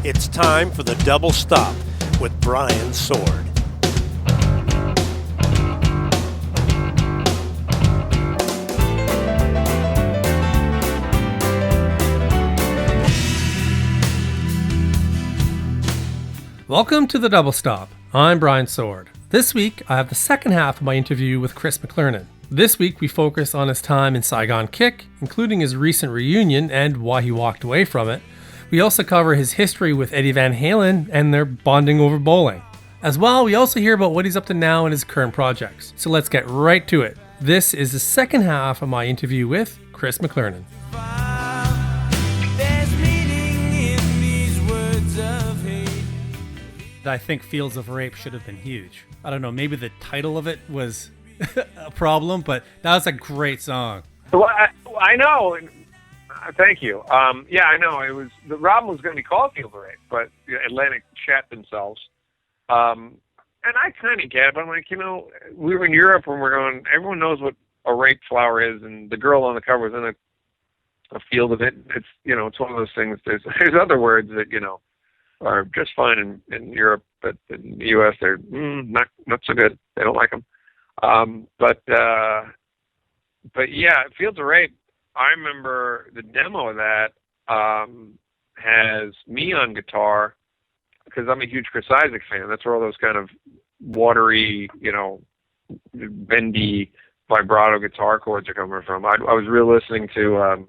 It's time for the Double Stop with Brian Sword. Welcome to the Double Stop. I'm Brian Sword. This week, I have the second half of my interview with Chris McLernon. This week, we focus on his time in Saigon Kick, including his recent reunion and why he walked away from it. We also cover his history with Eddie Van Halen and their bonding over bowling. As well, we also hear about what he's up to now in his current projects. So let's get right to it. This is the second half of my interview with Chris McLernon. I think Fields of Rape should have been huge. I don't know, maybe the title of it was a problem, but that was a great song. Well, I know. Thank you. Yeah, I know. It was the album was going to be called Fields of Rape, but Atlantic shat themselves. And I kind of get it, but I'm like, we were in Europe when we're going. Everyone knows what a rape flower is, and the girl on the cover was in a field of it. It's it's one of those things. There's other words that are just fine in Europe, but in the U.S. they're not so good. They don't like them. But yeah, Fields of Rape. I remember the demo of that has me on guitar because I'm a huge Chris Isaak fan. That's where all those kind of watery, bendy vibrato guitar chords are coming from. I was really listening to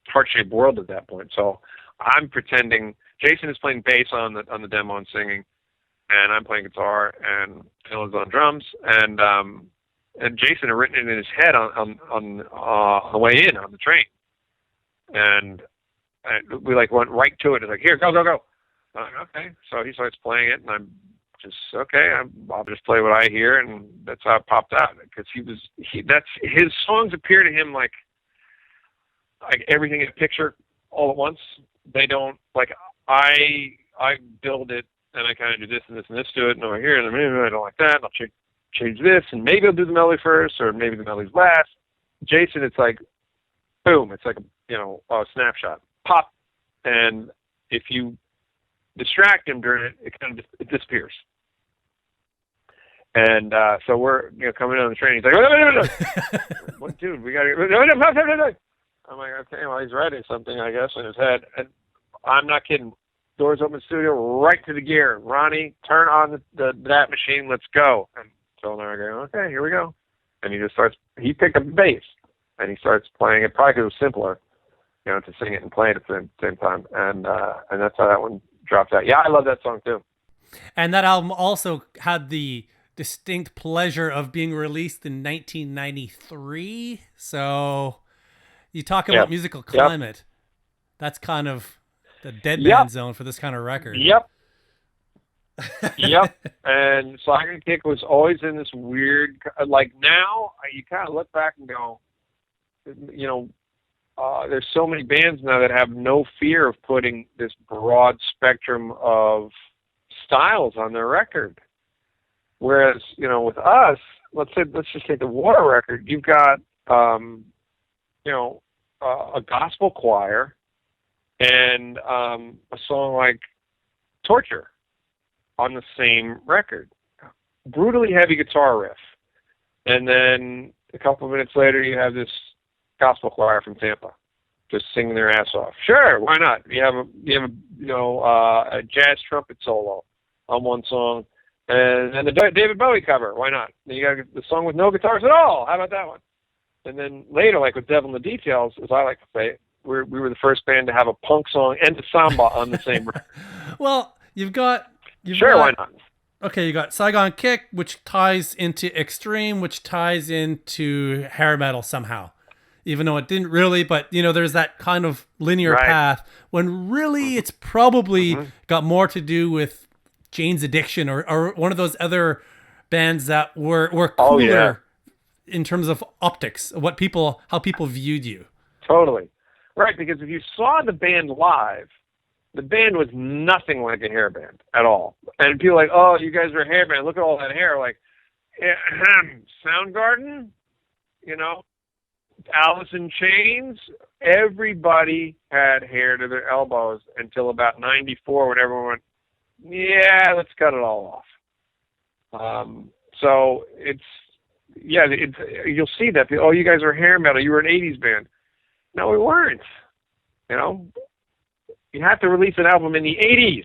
Heart-Shaped World at that point, so I'm pretending. Jason is playing bass on the demo and singing, and I'm playing guitar, and Phil is on drums, and Jason had written it in his head on the way in on the train, and we went right to it. It's like, here, go. I'm like, okay. So he starts playing it, and I'm just okay. I'll just play what I hear, and that's how it popped out. Because that's his songs appear to him like everything in a picture all at once. They don't like I build it, and I kind of do this and this and this to it, and over here, and maybe I don't like that. And I'll change this, and maybe I'll do the melody first, or maybe the melody's last. Jason, it's like, boom, it's like a snapshot, pop, and if you distract him during it, it disappears. And so we're coming down the train. He's like, what, dude? We gotta. I'm like, okay, well, he's writing something, I guess, in his head, and I'm not kidding. Doors open, studio, right to the gear. Ronnie, turn on that machine. Let's go. And Phil and I are going, okay, here we go. And he picked up the bass, and he starts playing it, probably because it was simpler, to sing it and play it at the same time. And that's how that one dropped out. Yeah, I love that song, too. And that album also had the distinct pleasure of being released in 1993. So you talk about musical climate. Yep. That's kind of the deadman zone for this kind of record. Yep. And Saigon Kick was always in this weird, now you kind of look back and go, there's so many bands now that have no fear of putting this broad spectrum of styles on their record. Whereas, with us, let's just take the Water record. You've got, a gospel choir and a song like Torture on the same record. Brutally heavy guitar riff. And then a couple of minutes later, you have this gospel choir from Tampa just singing their ass off. Sure, why not? You have a jazz trumpet solo on one song, and the David Bowie cover. Why not? Then you got the song with no guitars at all. How about that one? And then later, like with Devil in the Details, as I like to say, we were the first band to have a punk song and a samba on the same record. Well, why not? Okay, you got Saigon Kick, which ties into Extreme, which ties into hair metal somehow. Even though it didn't really, but there's that kind of linear path when really it's probably got more to do with Jane's Addiction or one of those other bands that were cooler in terms of optics, how people viewed you. Totally. Right, because if you saw the band live, the band was nothing like a hair band at all. And people are like, oh, you guys are a hair band. Look at all that hair. Like, Soundgarden, Alice in Chains, everybody had hair to their elbows until about 94 when everyone went, yeah, let's cut it all off. So you'll see that. Oh, you guys are hair metal. You were an 80s band. No, we weren't. You know, you have to release an album in the 80s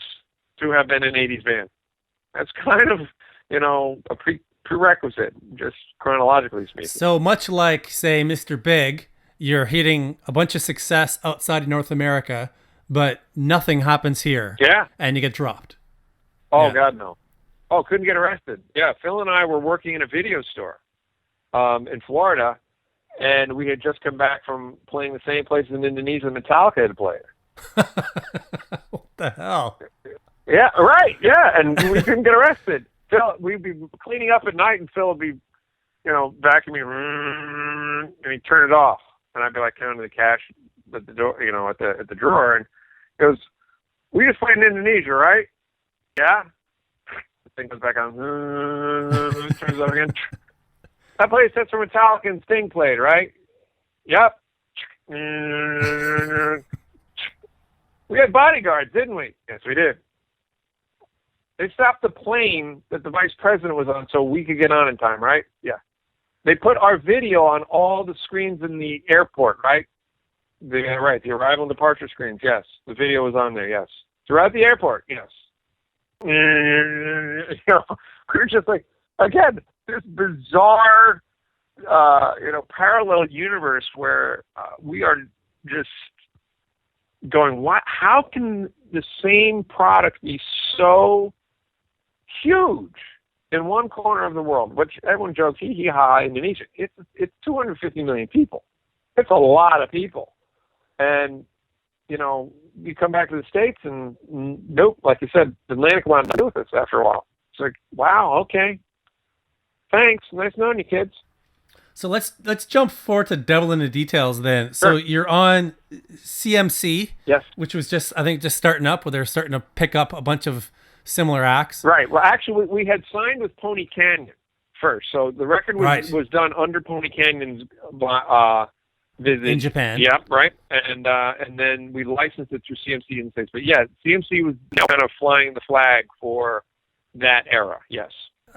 to have been an 80s band. That's kind of, a prerequisite, just chronologically speaking. So much like, say, Mr. Big, you're hitting a bunch of success outside of North America, but nothing happens here. Yeah. And you get dropped. Oh, yeah. God, no. Oh, couldn't get arrested. Yeah, Phil and I were working in a video store in Florida, and we had just come back from playing the same place in Indonesia Metallica had played. What the hell? Yeah, right, yeah, and we couldn't get arrested. Phil, we'd be cleaning up at night, and Phil would be, vacuuming, and he'd turn it off. And I'd be like counting the cash at the door, at the drawer, and he goes, "We just played in Indonesia, right?" Yeah. The thing goes back on. Turns up again. That place that's where Metallica and Sting played, right? Yep. We had bodyguards, didn't we? Yes, we did. They stopped the plane that the vice president was on so we could get on in time, right? Yeah. They put our video on all the screens in the airport, right? The arrival and departure screens, yes. The video was on there, yes. Throughout the airport, yes. We're just like, again, this bizarre, parallel universe where we are just going, what? How can the same product be so huge in one corner of the world? Which everyone jokes, Indonesia. It's 250 million people. It's a lot of people. And, you come back to the States and nope, like you said, Atlantic wanted to do with us after a while. It's like, wow, okay. Thanks. Nice knowing you, kids. So let's jump forward to Devil in the Details then. Sure. So you're on CMC, yes, which was just starting up, where they're starting to pick up a bunch of similar acts. Right. Well, actually, we had signed with Pony Canyon first, so the record was done under Pony Canyon's visit in Japan. Yep, right. And then we licensed it through CMC in the States. But yeah, CMC was kind of flying the flag for that era. Yes.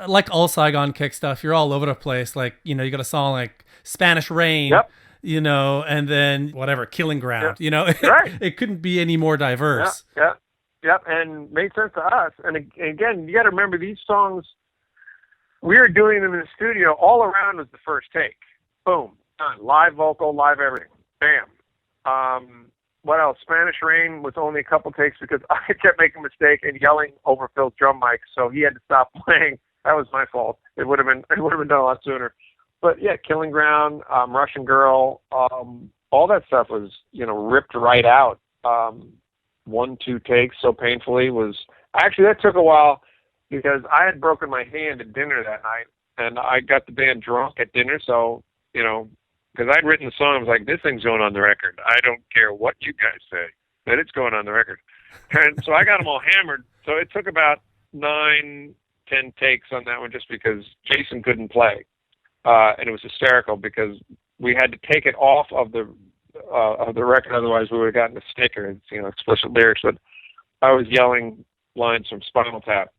Like all Saigon Kick stuff, you're all over the place. Like, you got a song like Spanish Rain, yep. And then whatever, Killing Ground, yep. Right. It couldn't be any more diverse. Yep. And made sense to us. And again, you got to remember these songs, we were doing them in the studio. All around was the first take. Boom. Done. Live vocal, live everything. Bam. What else? Spanish Rain was only a couple takes because I kept making a mistake and yelling over Phil's drum mic, so he had to stop playing. That was my fault. It would have been done a lot sooner. But yeah, Killing Ground, Russian Girl, all that stuff was, ripped right out. 1-2 takes so painfully was actually, that took a while because I had broken my hand at dinner that night and I got the band drunk at dinner. So, because I'd written the song, I was like, this thing's going on the record. I don't care what you guys say, but it's going on the record. And so I got them all hammered. So it took about 9-10 takes on that one just because Jason couldn't play. And it was hysterical because we had to take it off of the record, otherwise we would have gotten a sticker. It's, explicit lyrics. But I was yelling lines from Spinal Tap,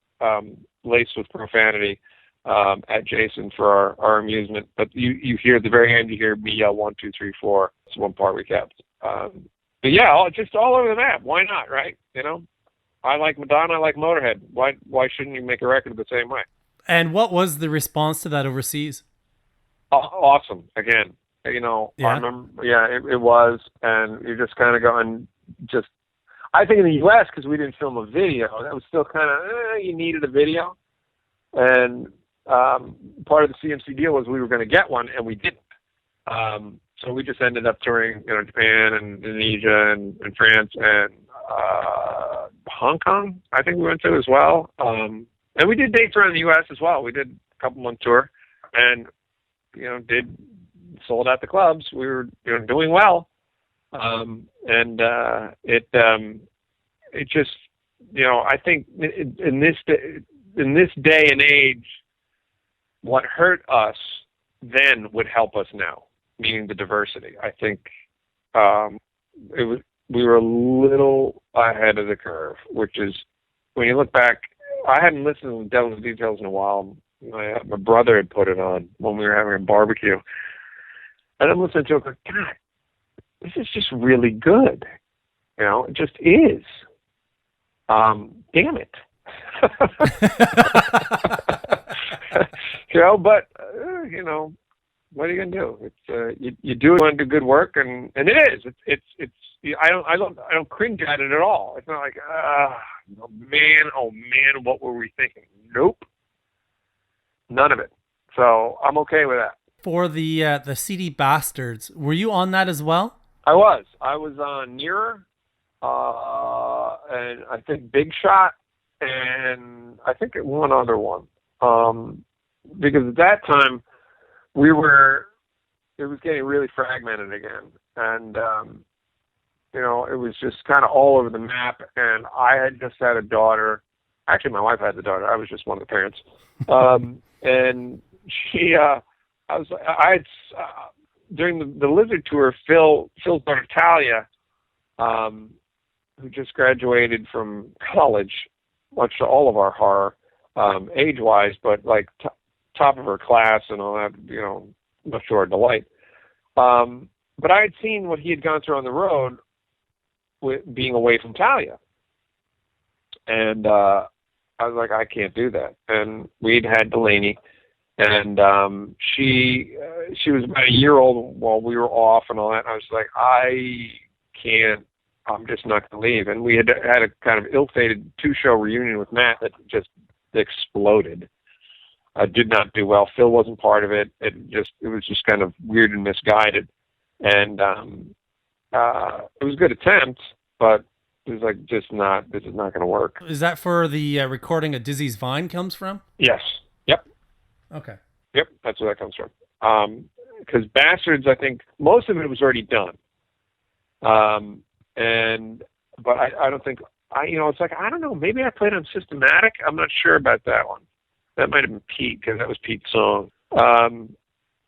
laced with profanity, at Jason for our amusement. But you hear at the very end, you hear me yell 1, 2, 3, 4. It's one part we kept. But yeah, just all over the map. Why not, right? I like Madonna, I like Motorhead. Why shouldn't you make a record the same way? And what was the response to that overseas? Awesome. Again, I remember, it was, and you're just kind of going, I think in the U.S., because we didn't film a video, that was still kind of, you needed a video. And part of the CMC deal was we were going to get one, and we didn't. So we just ended up touring, Japan and Indonesia and France and Hong Kong, I think we went to as well. And we did dates around the U.S. as well. We did a couple-month tour and, sold out the clubs. We were doing well. It just, I think in this day and age, what hurt us then would help us now, meaning the diversity. I think we were a little ahead of the curve, which is, when you look back, I hadn't listened to the Devil's Details in a while. My brother had put it on when we were having a barbecue. And I'm listening to it, like, God, this is just really good. It just is. Damn it. But what are you gonna do? It's you do want to do good work, and it is. It's. I don't cringe at it at all. It's not like, oh man, what were we thinking? Nope, none of it. So I'm okay with that. For the CD Bastards, were you on that as well? I was on Nearer, and I think Big Shot, and I think one other one. Because at that time it was getting really fragmented again, and it was just kind of all over the map. And I had just had a daughter. Actually, my wife had the daughter. I was just one of the parents. And she, during the Lizard tour, Phil's daughter Talia, who just graduated from college, much to all of our horror, age-wise, but like top of her class and all that, much to our delight. But I had seen what he had gone through on the road with being away from Talia. And I was like, I can't do that. And we'd had Delaney, and she was about a year old while we were off and all that. And I was like, I can't. I'm just not going to leave. And we had a kind of ill-fated 2-show reunion with Matt that just exploded. Did not do well. Phil wasn't part of it. It was just kind of weird and misguided. And it was a good attempt, but it was like, this is not going to work. Is that for the recording of Dizzy's Vine comes from? Yes. Yep. Okay. Yep, that's where that comes from. Because Bastards, I think most of it was already done. But I don't think it's like, I don't know, maybe I played on Systematic. I'm not sure about that one. That might have been Pete, because that was Pete's song. And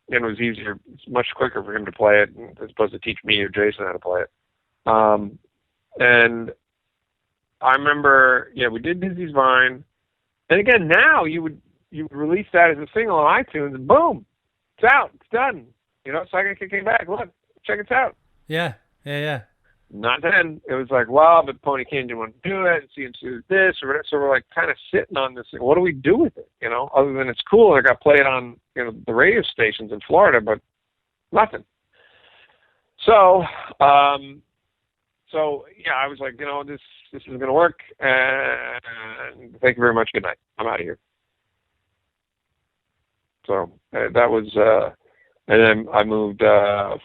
it was easier, it's much quicker for him to play it as opposed to teach me or Jason how to play it. And I remember, we did Dizzy's Vine. And again, now you would release that as a single on iTunes, and boom, it's out, it's done. Saigon Kick came back. Look, check it out. Yeah. Not then. It was like, well, but Pony King didn't want to do it, and CMC was this, or whatever. So we're like kind of sitting on this thing. What do we do with it? Other than it's cool, and I got played on, the radio stations in Florida, but nothing. So, I was like, this isn't going to work, and thank you very much. Good night. I'm out of here. So that was, and then I moved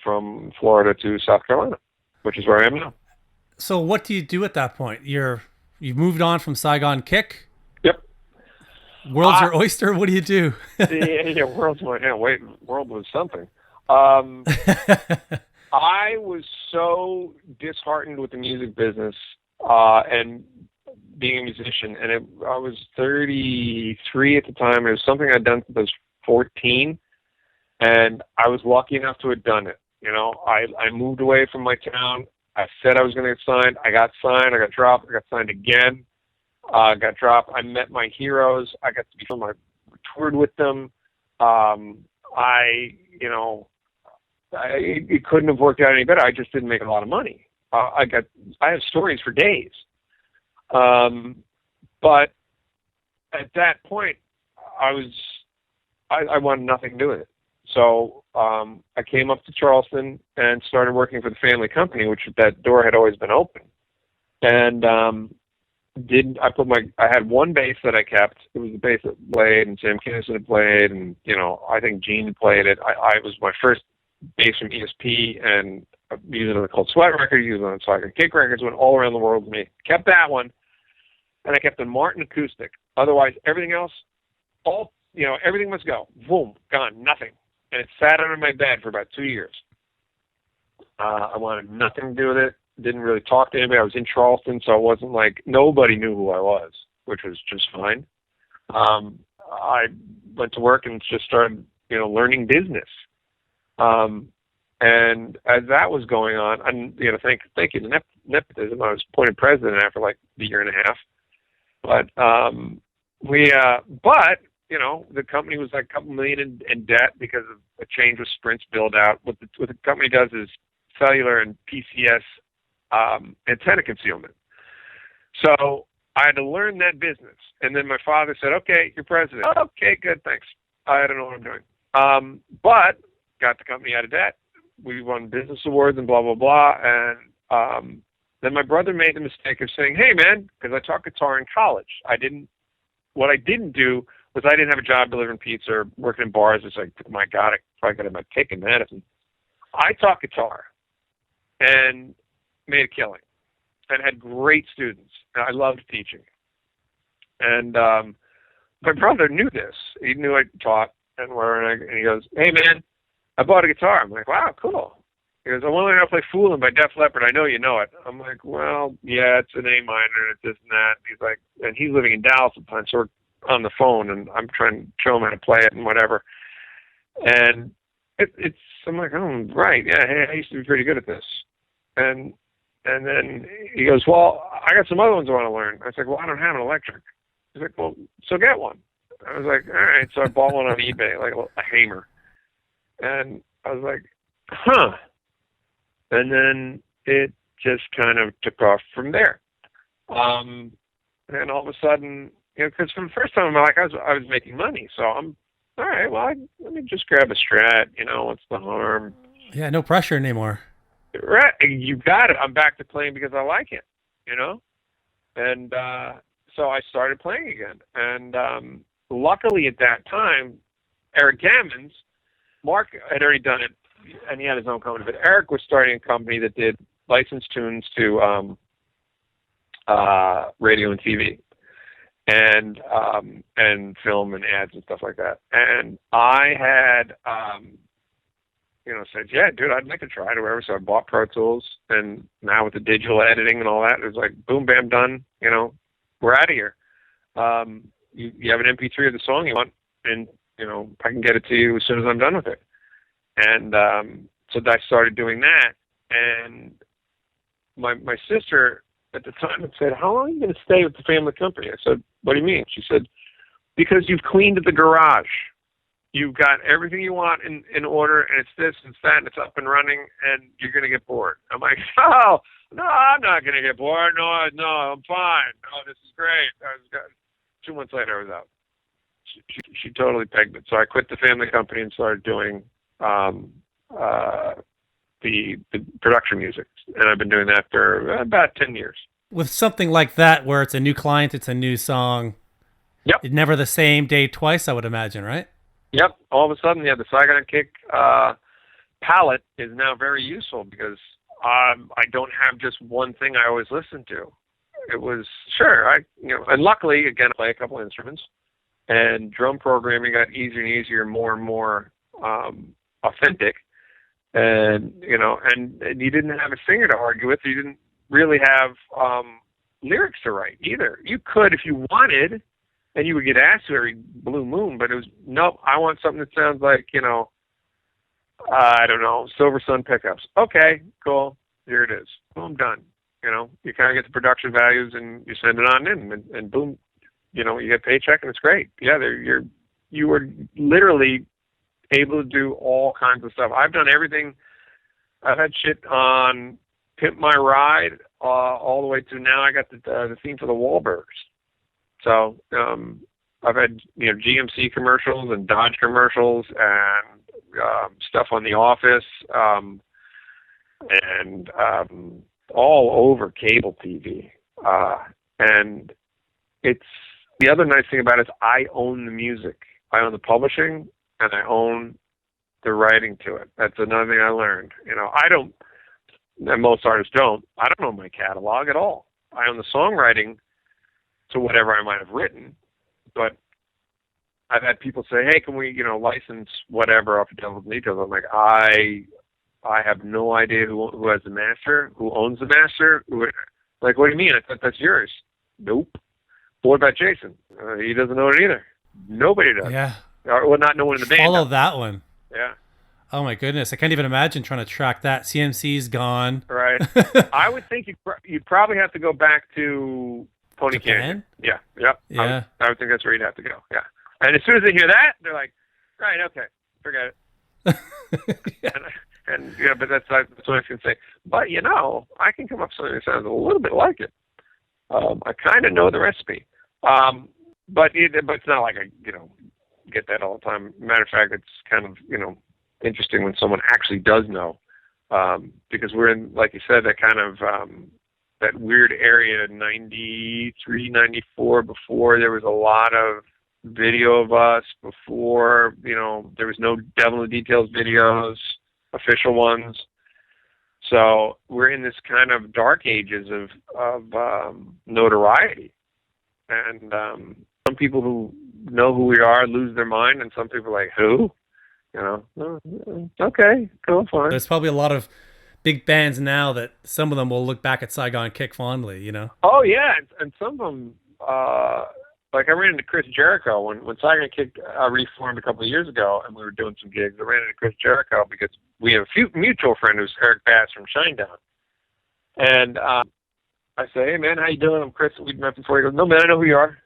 from Florida to South Carolina, which is where I am now. So what do you do at that point? You've moved on from Saigon Kick? Yep. World's your oyster? What do you do? World was something. I was so disheartened with the music business and being a musician, and I was 33 at the time. It was something I'd done since I was 14, and I was lucky enough to have done it. I moved away from my town. I said I was going to get signed. I got signed. I got dropped. I got signed again. Got dropped. I met my heroes. I got to be from. I toured with them. It couldn't have worked out any better. I just didn't make a lot of money. I have stories for days. But at that point, I wanted nothing to do with it. So I came up to Charleston and started working for the family company, which that door had always been open. And I had one bass that I kept. It was the bass that played, and Sam Kinison had played, and I think Gene had played it. I was my first bass from ESP, and using it on the Cold Sweat record, using it on Saigon Kick records, went all around the world with me. Kept that one, and I kept the Martin acoustic. Otherwise, everything else, everything must go. Boom, gone, nothing. And it sat under my bed for about 2 years. I wanted nothing to do with it. Didn't really talk to anybody. I was in Charleston, so it wasn't like nobody knew who I was, which was just fine. I went to work and just started, learning business. And as that was going on, and thank you to nepotism, I was appointed president after like a year and a half. But the company was like a couple million in debt because of a change with Sprint's build out. What the company does is cellular and PCS antenna concealment. So I had to learn that business. And then my father said, "Okay, you're president." "Okay, good, thanks. I don't know what I'm doing." But got the company out of debt. We won business awards and blah, blah, blah. And then my brother made the mistake of saying, "Hey, man," because I taught guitar in college. What I didn't do was I didn't have a job delivering pizza or working in bars. It's like, my God, I probably got my cake in Madison. I taught guitar and made a killing and had great students. And I loved teaching. And my brother knew this. He knew I taught and he goes, "Hey, man, I bought a guitar." I'm like, "Wow, cool." He goes, "I want to learn how to play Foolin' by Def Leppard. I know you know it." I'm like, "Well, yeah, it's an A minor and it's this and that." He's like, and he's living in Dallas at the time, so we're on the phone and I'm trying to show him how to play it and whatever. And I'm like, "Oh, right, yeah, hey, I used to be pretty good at this." And then he goes, "Well, I got some other ones I want to learn." I was like, "Well, I don't have an electric." He's like, "Well, so get one." I was like, "All right." So I bought one on eBay, like a Hamer. And I was like, "Huh." And then it just kind of took off from there. And all of a sudden, because for the first time in my life, I was making money. So I'm, all right, well, let me just grab a Strat. What's the harm? Yeah, no pressure anymore. Right, you got it. I'm back to playing because I like it, And so I started playing again. And luckily at that time, Eric Gammons, Mark had already done it, and he had his own company. But Eric was starting a company that did licensed tunes to radio and TV, and film and ads and stuff like that. And I had, said, "Yeah, dude, I'd like to try it or whatever." So I bought Pro Tools, and now with the digital editing and all that, it was like, boom, bam, done. We're out of here. You have an MP3 of the song you want, and I can get it to you as soon as I'm done with it. And so I started doing that. And my sister at the time had said, "How long are you going to stay with the family company?" I said, "What do you mean?" She said, "Because you've cleaned the garage. You've got everything you want in order, and it's this, and it's that, and it's up and running, and you're going to get bored." I'm like, "Oh, no, I'm not going to get bored. No, I'm fine. Oh, this is great." 2 months later, I was out. She totally pegged it. So I quit the family company and started doing the production music, and I've been doing that for about 10 years. With something like that, where it's a new client, it's a new song. Yep. It's never the same day twice, I would imagine, right? Yep. All of a sudden, the Saigon Kick palette is now very useful because I don't have just one thing I always listen to. It was and luckily, again, I play a couple instruments, and drum programming got easier and easier, more and more authentic. And and you didn't have a singer to argue with. You didn't really have lyrics to write either. You could if you wanted, and you would get asked to every blue moon, but it was, nope, I want something that sounds like, I don't know, Silver Sun pickups. Okay, cool. Here it is. Boom, done. You kind of get the production values and you send it on in, and boom, you get a paycheck and it's great. Yeah, you were literally able to do all kinds of stuff. I've done everything. I've had shit on Pimp My Ride all the way to now. I got the theme for the Wahlburgers. So I've had GMC commercials and Dodge commercials and stuff on The Office and all over cable TV. And it's the other nice thing about it is I own the music. I own the publishing and I own the writing to it. That's another thing I learned. I don't, and most artists don't. I don't own my catalog at all. I own the songwriting to whatever I might have written, but I've had people say, "Hey, can we, license whatever off of Devil's Details?" I'm like, I have no idea who has the master, who owns the master. Like, what do you mean? I thought that's yours. Nope. What about Jason? He doesn't know it either. Nobody does. Yeah. Well, not no one in the band. Follow does. that one. Yeah. Oh my goodness, I can't even imagine trying to track that. CMC's gone. Right. I would think you'd probably have to go back to Pony Canyon. Japan? Yeah. Yep. Yeah. I would think that's where you'd have to go. Yeah. And as soon as they hear that, they're like, right, okay, forget it. Yeah. And yeah, but that's what I can say. But I can come up with something that sounds a little bit like it. I kind of know the recipe. But it's not like I get that all the time. Matter of fact, it's kind of interesting when someone actually does know, because we're in, like you said, that kind of that weird area, 93, 94, before there was a lot of video of us, before there was no Devil in the Details videos, official ones. So we're in this kind of dark ages of notoriety, and some people who know who we are lose their mind, and some people are like, who? Okay, cool, fine. There's probably a lot of big bands now that some of them will look back at Saigon Kick fondly, Oh yeah, and some of them, like I ran into Chris Jericho when Saigon Kick reformed a couple of years ago, and we were doing some gigs. I ran into Chris Jericho because we have a mutual friend who's Eric Bass from Shinedown, and I say, hey man, how you doing? I'm Chris. We've met before. He goes, no man, I know who you are.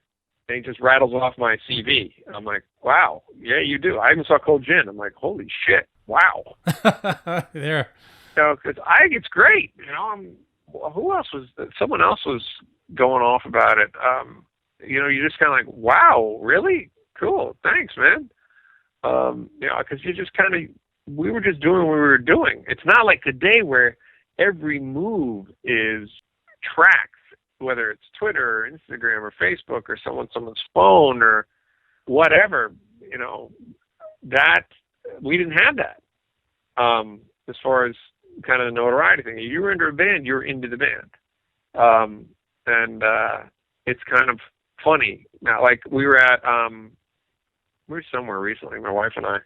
And he just rattles off my CV. I'm like, wow, yeah, you do. I even saw Cold Gin. I'm like, holy shit, wow. There. Because I think it's great. Who else was? Someone else was going off about it. You're just kind of like, wow, really? Cool, thanks, man. Because you just kind of, we were just doing what we were doing. It's not like today where every move is tracked, whether it's Twitter or Instagram or Facebook or someone's phone or whatever. That we didn't have that. As far as kind of the notoriety thing, you were into a band, you were into the band, and it's kind of funny now. Like we were somewhere recently, my wife and I,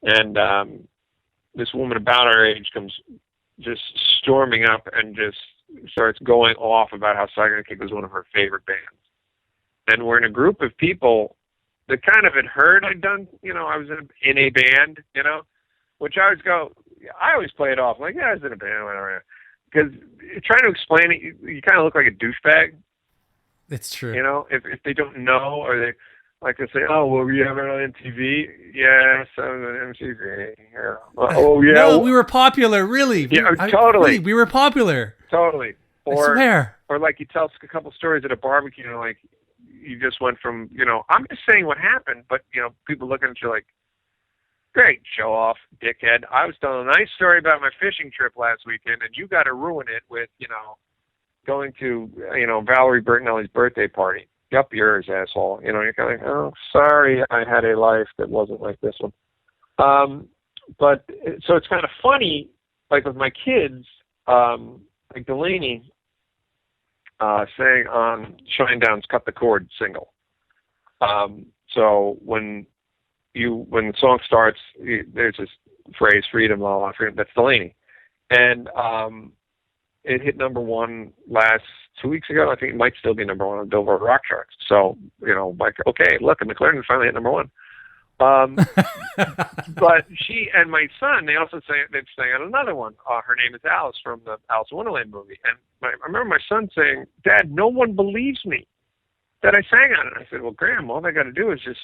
and this woman about our age comes just storming up and just starts going off about how Saigon Kick was one of her favorite bands. And we're in a group of people that kind of had heard I'd done, I was in a band, which I always play it off like, yeah, I was in a band, whatever. Because trying to explain it, you kind of look like a douchebag. It's true. If they don't know, or they like to say, oh, well, were you ever on MTV? Yes, I was on MTV. Yeah. Oh, yeah. No, we were popular, really. Totally. Really, we were popular. Totally. I swear. Or like you tell a couple stories at a barbecue, like you just went from, I'm just saying what happened, but, people looking at you like, great, show off, dickhead. I was telling a nice story about my fishing trip last weekend, and you got to ruin it with, going to, Valerie Bertinelli's birthday party. Yup, yours, asshole. You're kind of like, oh, sorry, I had a life that wasn't like this one. But so it's kind of funny, like with my kids, like Delaney sang on Shinedown's "Cut the Cord" single. So when the song starts, there's this phrase, freedom, la la, freedom. That's Delaney, and it hit number one last 2 weeks ago. I think it might still be number one on Billboard Rock Charts. So like, okay, look, and McLernon finally hit number one. But she and my son, they sang on another one. Her name is Alice from the Alice in Wonderland movie. And I remember my son saying, Dad, no one believes me that I sang on it. I said, well, Graham, all they got to do is just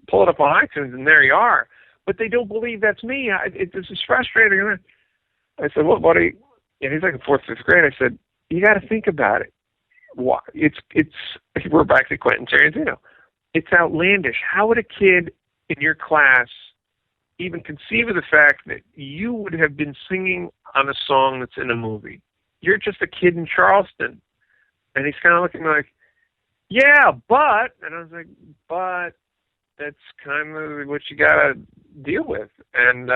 pull it up on iTunes, and there you are. But they don't believe that's me. This is frustrating. I said, well, buddy, and he's like in fourth, fifth grade. I said, you got to think about it. Why? We're back to Quentin Tarantino. It's outlandish. How would a kid in your class even conceive of the fact that you would have been singing on a song that's in a movie? You're just a kid in Charleston. And he's kind of looking like, yeah, but, and I was like, but that's kind of what you got to deal with. And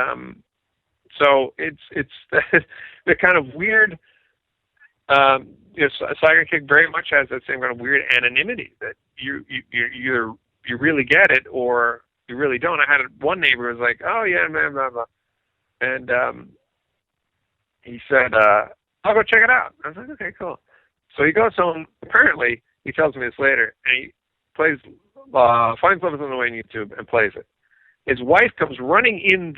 so it's the kind of weird, Saigon Kick very much has that same kind of weird anonymity that you either you really get it or you really don't. I had one neighbor who was like, oh yeah, man, blah, blah. And he said, I'll go check it out. I was like, okay, cool. So he goes home. Apparently, he tells me this later, and he plays, finds Love Is on the Way on YouTube and plays it. his wife comes running in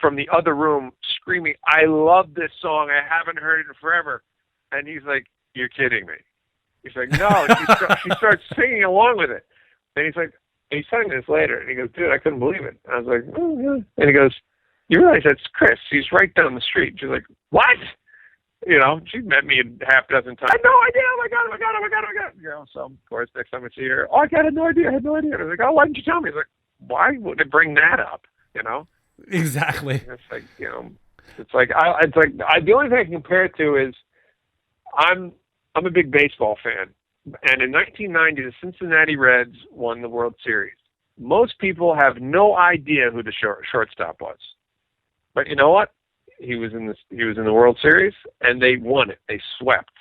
from the other room screaming, "I love this song. I haven't heard it in forever." And he's like, "You're kidding me." He's like, "No." She starts singing along with it. And he's like, and he's telling me this later. And he goes, "Dude, I couldn't believe it." I was like, "Oh, yeah." And he goes, "You realize that's Chris. He's right down the street." She's like, "What?" You know, she met me a half dozen times. I had no idea. Oh my God, oh my God, oh my God, oh my God. You know, so of course, next time I see her, "Oh, I had no idea. I had no idea." I was like, "Oh, why didn't you tell me?" He's like, "Why would it bring that up?" You know? Exactly. It's like, you know, the only thing I can compare it to is I'm a big baseball fan. And in 1990, the Cincinnati Reds won the World Series. Most people have no idea who the shortstop was. But you know what? He was in the World Series, and they won it. They swept.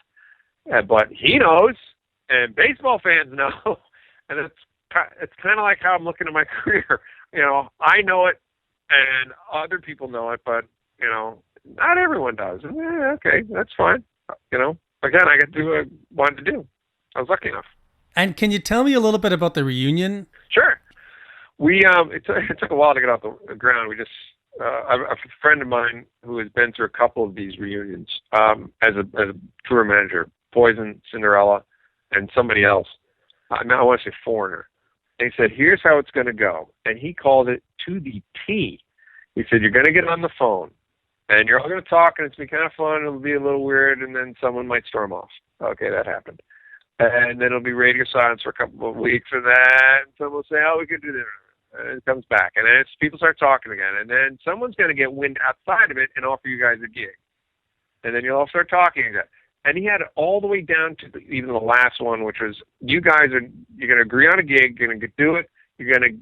But he knows, and baseball fans know, and it's kind of like how I'm looking at my career. You know, I know it, and other people know it, but you know, not everyone does. Okay, that's fine. You know, again, I got to do what I wanted to do. I was lucky enough. And can you tell me a little bit about the reunion? Sure. We it took a while to get off the ground. We just a friend of mine who has been through a couple of these reunions as a tour manager, Poison, Cinderella, and somebody else. Now I want to say Foreigner. And he said, "Here's how it's going to go," and he called it to the T. He said, "You're going to get on the phone, and you're all going to talk, and it's going to be kind of fun. It'll be a little weird, and then someone might storm off." Okay, that happened. And then it'll be radio silence for a couple of weeks, and then someone will say, "Oh, we could do this." And it comes back, and then people start talking again, and then someone's going to get wind outside of it and offer you guys a gig, and then you'll all start talking again. And he had it all the way down to even the last one, which was you're going to agree on a gig, you're going to do it, you're going to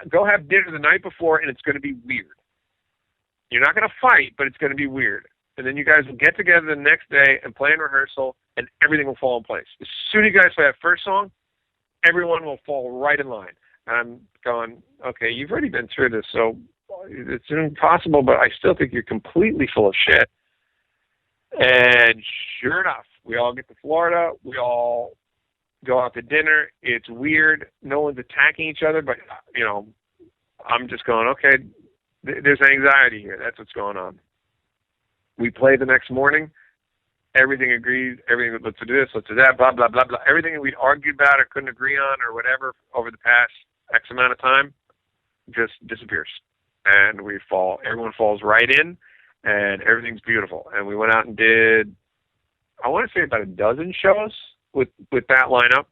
go have dinner the night before, and it's going to be weird. You're not going to fight, but it's going to be weird. And then you guys will get together the next day and play in rehearsal, and everything will fall in place. As soon as you guys play that first song, everyone will fall right in line. And I'm going, okay, you've already been through this, so it's impossible, but I still think you're completely full of shit. And sure enough, we all get to Florida. We all go out to dinner. It's weird. No one's attacking each other, but, you know, I'm just going, okay, there's anxiety here. That's what's going on. We play the next morning. Everything agrees. Everything, let's do this, let's do that, blah, blah, blah, blah. Everything that we'd argued about or couldn't agree on or whatever over the past X amount of time just disappears. And everyone falls right in, and everything's beautiful. And we went out and did, I want to say about a dozen shows with that lineup.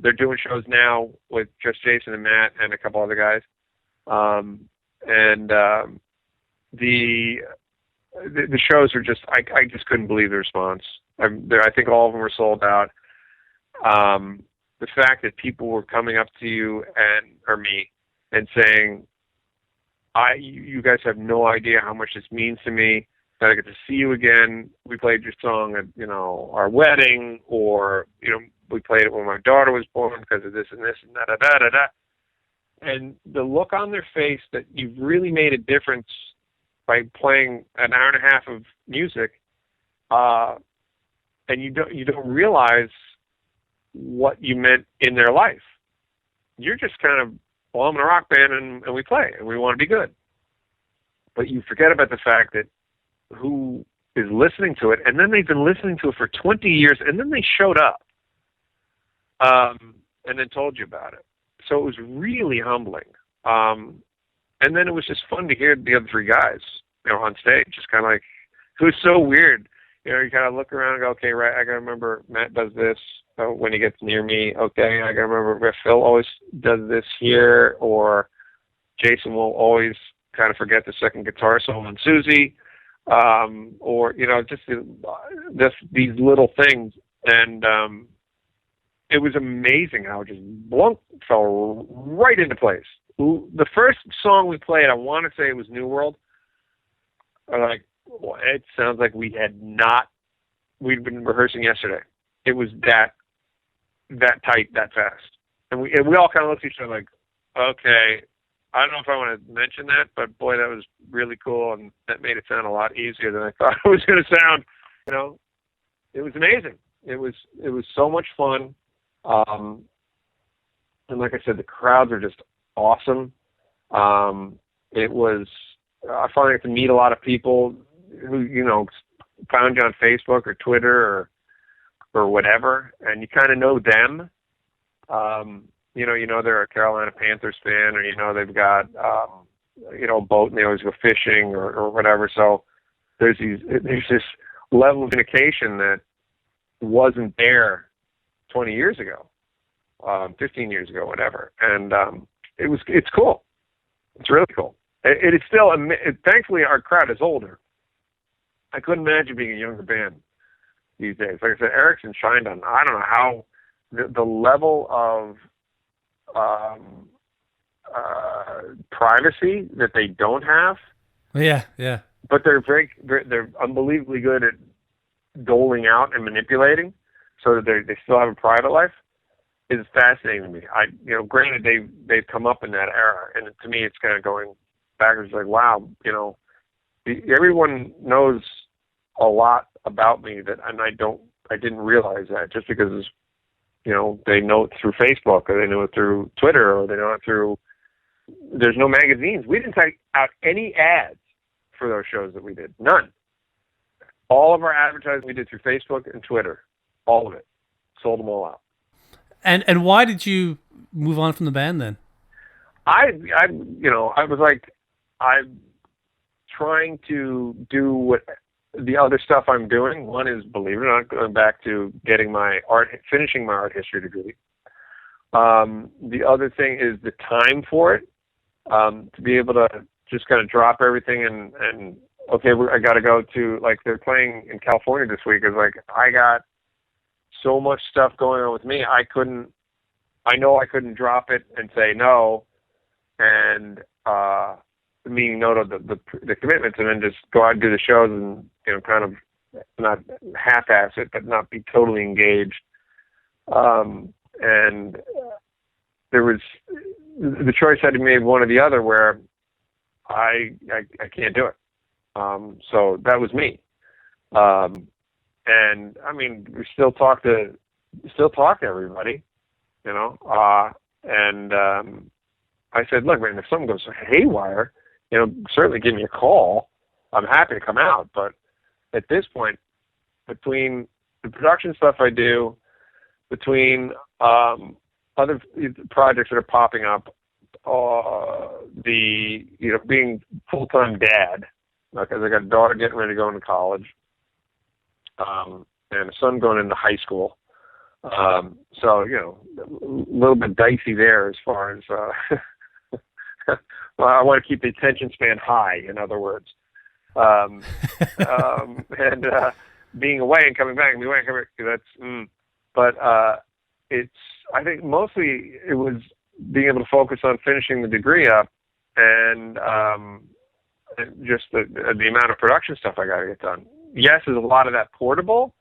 They're doing shows now with just Jason and Matt and a couple other guys. The shows are just, I just couldn't believe the response. I think all of them were sold out. The fact that people were coming up to you or me and saying, you guys have no idea how much this means to me, that I get to see you again. We played your song at, you know, our wedding, or, you know, we played it when my daughter was born because of this and this and da-da-da-da-da. And the look on their face that you've really made a difference by playing an hour and a half of music, and you don't realize what you meant in their life. You're just kind of, well, I'm in a rock band and we play and we want to be good. But you forget about the fact that who is listening to it, and then they've been listening to it for 20 years, and then they showed up and then told you about it. So it was really humbling. And then it was just fun to hear the other three guys, you know, on stage, just kind of like, it was so weird. You know, you kind of look around and go, okay, right, I got to remember Matt does this when he gets near me. Okay, I got to remember if Phil always does this here, or Jason will always kind of forget the second guitar solo on Susie, or, you know, just these little things. And it was amazing how it just fell right into place. The first song we played, I want to say it was New World. Like, well, it sounds like we'd been rehearsing yesterday. It was that tight, that fast. And we all kind of looked at each other like, okay, I don't know if I want to mention that, but boy, that was really cool, and that made it sound a lot easier than I thought it was going to sound. You know, it was amazing. It was so much fun. And like I said, the crowds are just awesome. It was, I finally got to meet a lot of people who, found you on Facebook or Twitter or whatever, and you kind of know them. They're a Carolina Panthers fan, or they've got a boat and they always go fishing or whatever. So there's this level of communication that wasn't there 20 years ago, 15 years ago, whatever. And it's cool. It's really cool. It is still, thankfully our crowd is older. I couldn't imagine being a younger band these days. Like I said, Erickson shined on, I don't know how, the level of privacy that they don't have. Yeah, yeah. But they're unbelievably good at doling out and manipulating, so that they still have a private life. Is fascinating to me. Granted they've come up in that era, and to me it's kind of going backwards. Like, wow, everyone knows a lot about me and I didn't realize that just because they know it through Facebook, or they know it through Twitter, or they know it through. There's no magazines. We didn't take out any ads for those shows that we did. None. All of our advertising we did through Facebook and Twitter. All of it. Sold them all out. And why did you move on from the band then? I was like, I'm trying to do what the other stuff I'm doing. One is, believe it or not, going back to finishing my art history degree. The other thing is the time for it, to be able to just kind of drop everything and okay, I got to go to, like, they're playing in California this week. It's like, I got so much stuff going on with me. I know I couldn't drop it and say no, and meaning no to the commitments, and then just go out and do the shows and kind of not half-ass it, but not be totally engaged. And there was the choice had to be made, one or the other, where I can't do it. So that was me. And I mean, we still talk to everybody, and I said, look, man, if something goes haywire, certainly give me a call. I'm happy to come out. But at this point, between the production stuff I do, between other projects that are popping up, being full-time dad, because I got a daughter getting ready to go into college, and a son going into high school. So, a little bit dicey there as far as, well, I want to keep the attention span high, in other words. And being away and coming back, but I think mostly it was being able to focus on finishing the degree up, and just the amount of production stuff I got to get done. Yes, is a lot of that portable,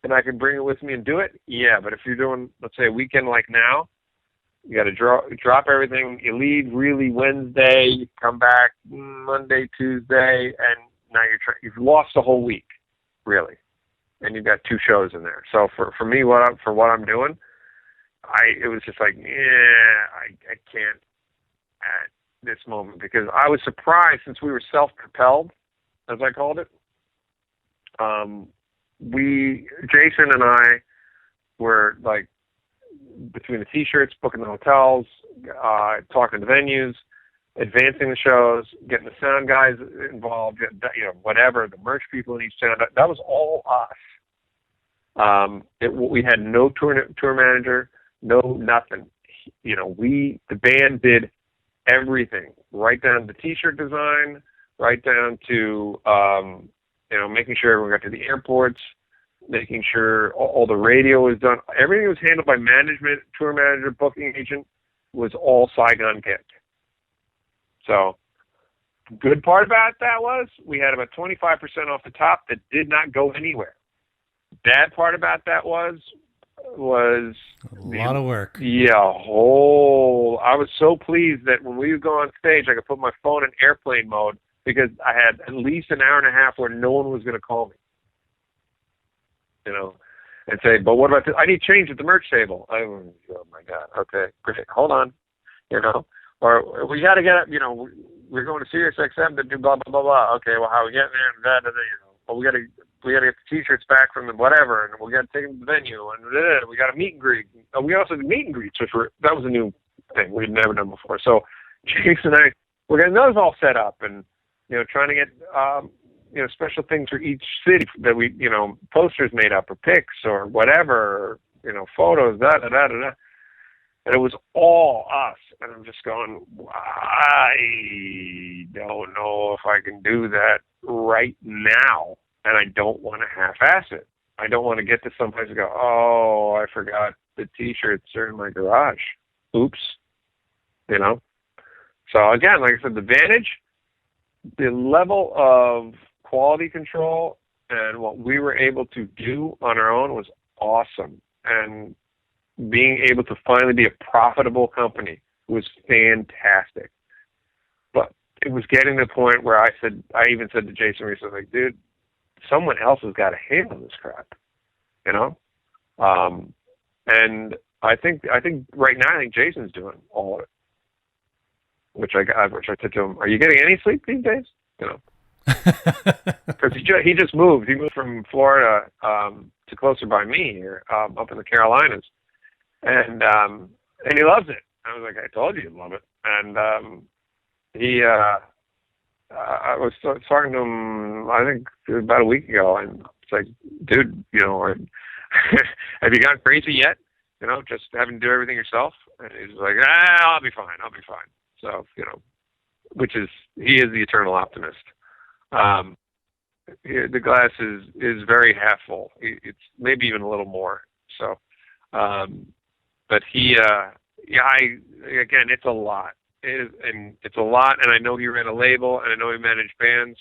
and I can bring it with me and do it. Yeah, but if you're doing, let's say, a weekend like now, you got to drop everything. You leave really Wednesday, you come back Monday, Tuesday, and now you've lost the whole week, really, and you've got 2 shows in there. So for me, for what I'm doing, it was just like, I can't at this moment, because I was surprised, since we were self-propelled, as I called it. Jason and I were like, between the T-shirts, booking the hotels, talking to the venues, advancing the shows, getting the sound guys involved, whatever, the merch people in each town. That was all us. We had no tour manager, no nothing. The band did everything, right down to the T-shirt design, right down to making sure everyone got to the airports, making sure all the radio was done. Everything was handled by management, tour manager, booking agent, was all Saigon Kick. So, good part about that was we had about 25% off the top that did not go anywhere. Bad part about that was a lot of work. Yeah, I was so pleased that when we would go on stage, I could put my phone in airplane mode, because I had at least an hour and a half where no one was going to call me. And say, but what about this? I need change at the merch table. Oh my God. Okay, great. Hold on. or we got to get, we're going to Sirius XM to do blah blah blah blah. Okay, well, how are we getting there? And well, we got to get the T-shirts back from them, whatever, and we got to take them to the venue, and we got a meet and greet. We also did meet and greets, that was a new thing we'd never done before. So Jason and I, we're getting those all set up, and trying to get special things for each city that we posters made up or pics or whatever, photos, da da da da da. And it was all us. And I'm just going, I don't know if I can do that right now. And I don't want to half-ass it. I don't want to get to someplace and go, oh, I forgot the T-shirts are in my garage. Oops. So again, like I said, the Vantage, the level of quality control and what we were able to do on our own was awesome. And being able to finally be a profitable company was fantastic. But it was getting to the point where I even said to Jason recently, like, dude, someone else has got to handle this crap, and I think right now, Jason's doing all of it. Which I said to him, are you getting any sleep these days? Because he just moved. He moved from Florida to closer by me here, up in the Carolinas. And he loves it. I was like, I told you you'd love it. And I was talking to him, I think about a week ago, and it's like, dude, have you gone crazy yet? Just having to do everything yourself? And he's like, I'll be fine. So, he is the eternal optimist. The glass is very half full. It's maybe even a little more. So, but again, it's a lot. It's a lot, and I know he ran a label, and I know he managed bands,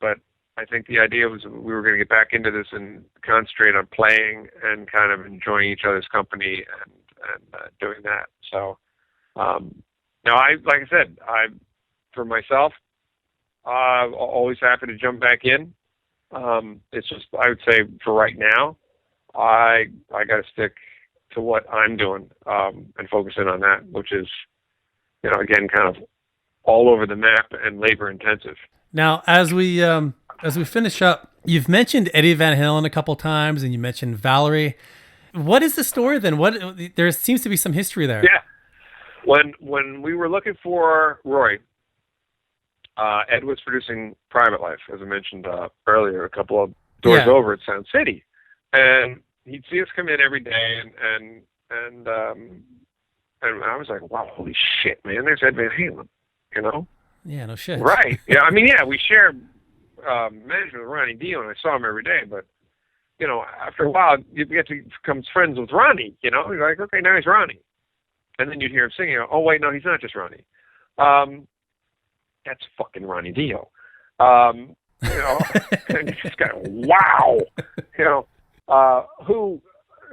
but I think the idea was we were going to get back into this and concentrate on playing and kind of enjoying each other's company and doing that. So, like I said, for myself, I'm always happy to jump back in. It's just, I would say for right now, I got to stick to what I'm doing and focus in on that, which is, again, kind of all over the map and labor intensive. Now, as we finish up, you've mentioned Eddie Van Halen a couple times, and you mentioned Valerie. What is the story then? There seems to be some history there. Yeah. When we were looking for Roy, Ed was producing Private Life, as I mentioned earlier, a couple of doors over at Sound City, and he'd see us come in every day, and I was like, wow, holy shit, man! There's Ed Van Halen, Yeah, no shit. Right? Yeah, I mean, yeah, we share management with Ronnie Dio, and I saw him every day, but after a while, you get to become friends with Ronnie. You're like, okay, now he's Ronnie. And then you'd hear him singing, oh, wait, no, he's not just Ronnie. That's fucking Ronnie Dio. And you just go, wow. Who,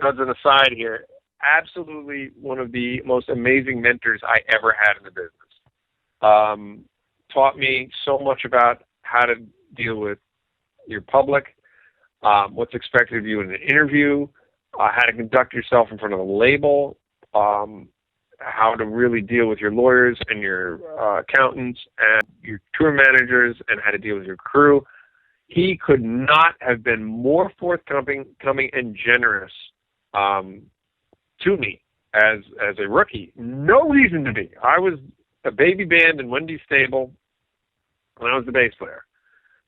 as an aside here, absolutely one of the most amazing mentors I ever had in the business. Taught me so much about how to deal with your public, what's expected of you in an interview, how to conduct yourself in front of a label, how to really deal with your lawyers and your accountants and your tour managers, and how to deal with your crew. He could not have been more forthcoming and generous to me as a rookie. No reason to be. I was a baby band in Wendy's stable when I was the bass player.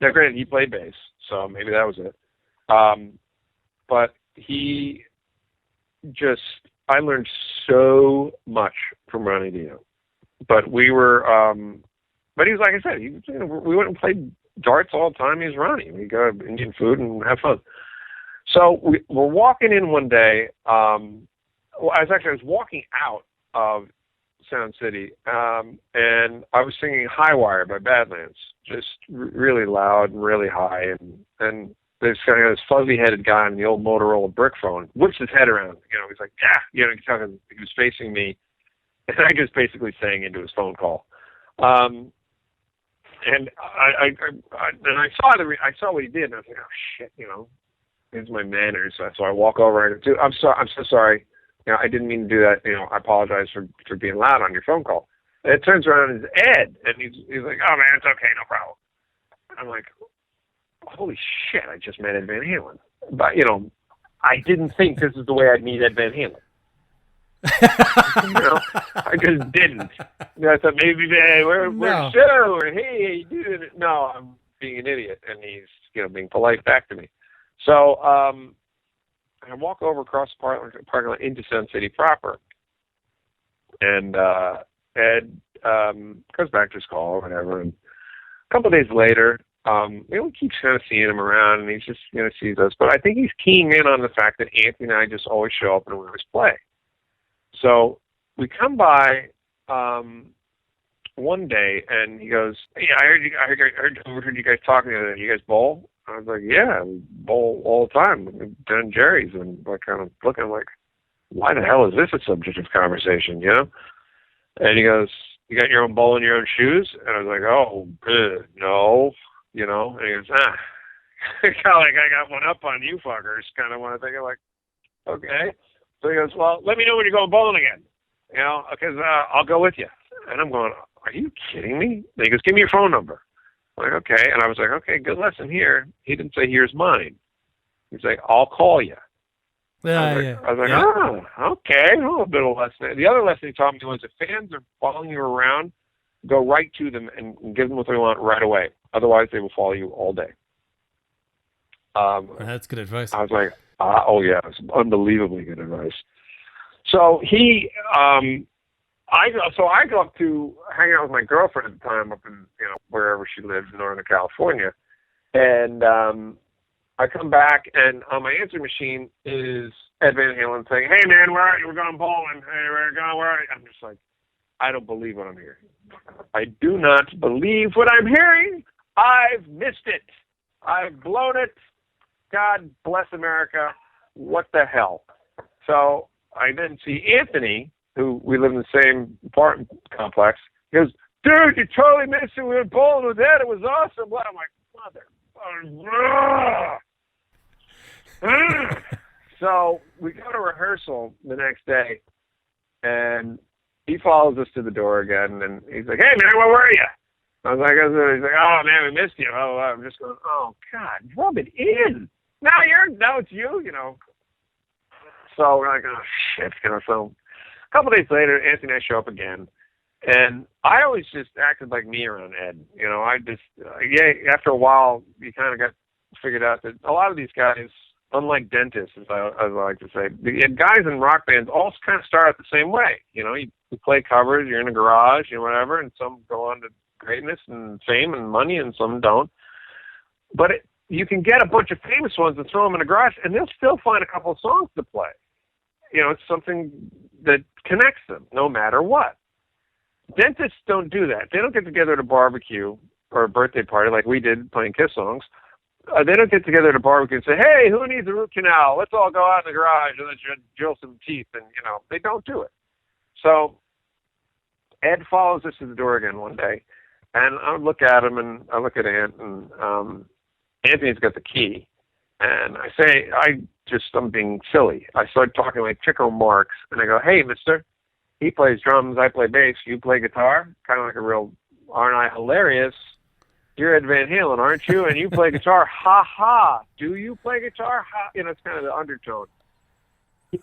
Now, granted, he played bass, so maybe that was it. But I learned so much from Ronnie Dio. But we were, but he was, like I said, we went and played darts all the time. He was Ronnie. We go to Indian food and have fun. So we're walking in one day. I was walking out of Sound City, and I was singing High Wire by Badlands, just really loud and really high, and this kind of this fuzzy-headed guy on the old Motorola brick phone whips his head around. He's like, yeah, he was facing me, and I just basically sang into his phone call. And I saw what he did, and I was like, oh shit, here's my manners. So I walk over and I'm so sorry. I didn't mean to do that. I apologize for being loud on your phone call. And it turns around and it's Ed, and he's like, "Oh man, it's okay, no problem." I'm like, "Holy shit! I just met Ed Van Halen." But I didn't think this is the way I'd meet Ed Van Halen. I just didn't. I thought maybe we're show or hey, dude. No, I'm being an idiot, and he's being polite back to me. So I walk over across the parking lot into Sun City proper, and Ed comes back to his call or whatever. And a couple of days later, we keep kind of seeing him around, and he's just sees us. But I think he's keying in on the fact that Anthony and I just always show up and we always play. So we come by one day, and he goes, "Hey, I heard you guys talking the other day. You guys bowl?" I was like, "Yeah, we bowl all the time. We've done Jerry's." And I kind of looking like, why the hell is this a subject of conversation, And he goes, "You got your own bowl and your own shoes?" And I was like, "Oh, no, And he goes, kind of like, "I got one up on you fuckers." Kind of want to think of like, okay. So he goes, "Well, let me know when you're going bowling again, because I'll go with you." And I'm going, "Are you kidding me?" And he goes, "Give me your phone number." I'm like, "Okay." And I was like, "Okay, good lesson here." He didn't say, "Here's mine." He's like, "I'll call you." I was like, "Oh, okay." A bit of lesson. The other lesson he taught me was if fans are following you around, go right to them and give them what they want right away. Otherwise, they will follow you all day. That's good advice. I was like, oh yeah, it's unbelievably good advice. So I go up to hang out with my girlfriend at the time up in wherever she lives in Northern California, and I come back and on my answering machine is Ed Van Halen saying, "Hey man, where are you? We're going bowling. Hey, where are you?" I'm just like, I don't believe what I'm hearing. I do not believe what I'm hearing. I've missed it. I've blown it. God bless America. What the hell? So I then see Anthony, who we live in the same apartment complex. He goes, "Dude, you totally missed it. We were bowling with Ed. It was awesome." I'm like, mother. So we go to rehearsal the next day, and he follows us to the door again, and he's like, "Hey, man, where were you?" I was like, he's like, "Oh, man, we missed you." Oh, I'm just going, oh, God, rub it in. Now it's you, So we're like, oh, shit. So a couple days later, Anthony and I show up again, and I always just acted like me around Ed. I just, after a while, you kind of got figured out that a lot of these guys, unlike dentists, as I like to say, the guys in rock bands all kind of start out the same way. You play covers, you're in a garage, whatever, and some go on to greatness and fame and money, and some don't. But you can get a bunch of famous ones and throw them in a garage, and they'll still find a couple of songs to play. It's something that connects them, no matter what. Dentists don't do that. They don't get together at a barbecue or a birthday party like we did playing Kiss songs. They don't get together at a barbecue and say, "Hey, who needs a root canal? Let's all go out in the garage and let's drill some teeth." And, they don't do it. So Ed follows us to the door again one day, and I look at him, and I look at Ant, and Anthony's got the key. And I say, I'm being silly. I start talking like Chico Marx, and I go, "Hey, mister, he plays drums, I play bass, you play guitar?" Kind of like a real, "Aren't I hilarious? You're Ed Van Halen, aren't you? And you play guitar? Ha ha. Do you play guitar? Ha." It's kind of the undertone.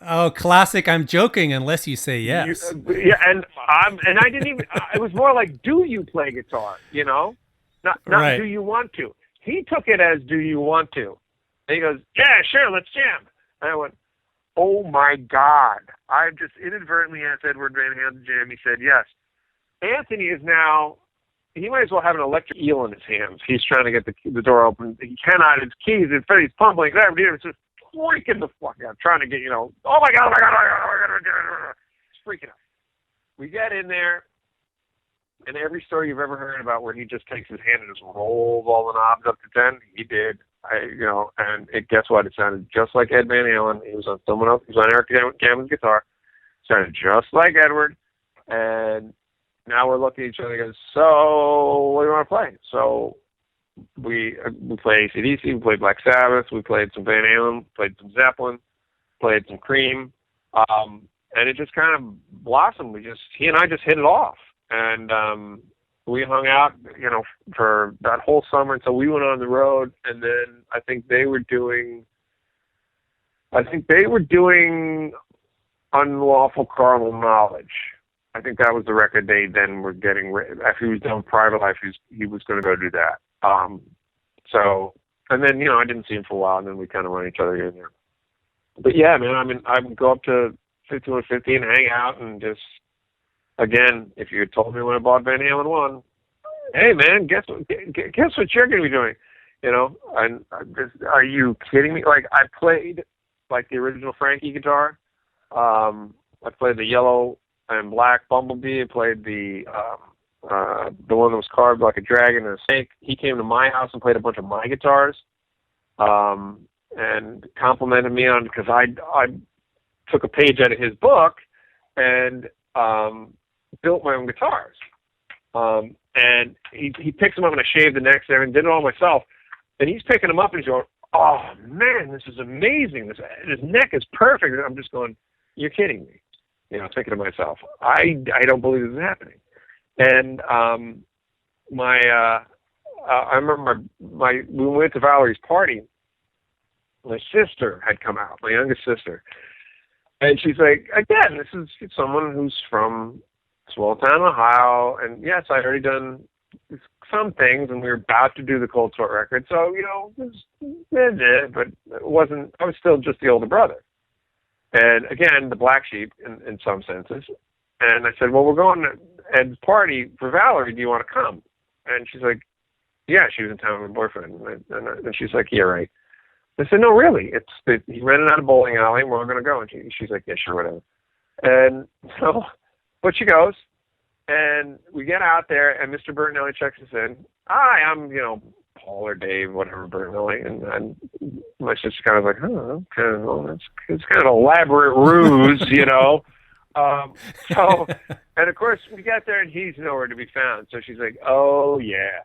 Oh, classic. I'm joking unless you say yes. And I didn't even. It was more like, "Do you play guitar?" Not right. "Do you want to?" He took it as, "Do you want to?" And he goes, "Yeah, sure, let's jam." And I went, oh my God! I just inadvertently asked Edward Van Halen to jam. He said yes. Anthony is now. He might as well have an electric eel in his hands. He's trying to get the door open. He cannot. His keys. He's fumbling. It's just freaking the fuck out, trying to get, oh my God, it's freaking out. We get in there, and every story you've ever heard about where he just takes his hand and just rolls all the knobs up to 10, he did. And guess what? It sounded just like Ed Van Halen. He was on someone else. He was on Eric Gammon's guitar. It sounded just like Edward. And now we're looking at each other and goes, "So what do you want to play?" So we played AC/DC, we played Black Sabbath, we played some Van Halen, played some Zeppelin, played some Cream, and it just kind of blossomed. He and I just hit it off, and we hung out, for that whole summer until we went on the road. And then I think they were doing Unlawful Carnal Knowledge. I think that was the record they then were getting. After he was done Private Life, he was going to go do that. So, and then I didn't see him for a while, and then we kind of run each other here and there. But yeah, man, I would go up to 5150 and hang out, and just, again, if you had told me when I bought Van Halen 1, hey man, guess what you're going to be doing? And are you kidding me? Like, I played like the original Frankie guitar. I played the yellow and black Bumblebee. I played the one that was carved like a dragon and a snake. He came to my house and played a bunch of my guitars, and complimented me on, because I took a page out of his book and built my own guitars. And he picks them up, and I shaved the necks there and did it all myself. And he's picking them up and he's going, "Oh man, this is amazing. This neck is perfect." And I'm just going, "You're kidding me." Thinking to myself, I don't believe this is happening. And I remember when we went to Valerie's party, my sister had come out, my youngest sister. And she's like, again, this is someone who's from small town Ohio, and yes, I'd already done some things, and we were about to do the Cold Sweat record, so it was, but it wasn't. I was still just the older brother, and again, the black sheep in some senses. And I said, "Well, we're going to Ed's party for Valerie. Do you want to come?" And she's like, "Yeah." She was in town with her boyfriend, and she's like, "Yeah, right." I said, "No, really. He rented out a bowling alley, and we're all going to go." And she's like, "Yeah, sure, whatever." And so, but she goes, and we get out there, and Mr. Bertinelli checks us in. "Hi, I'm, Paul or Dave, whatever, Bertinelli." And my sister kind of like, "Oh, okay, well, it's kind of an elaborate ruse, So, and of course, we get there, and he's nowhere to be found. So she's like, "Oh, yeah,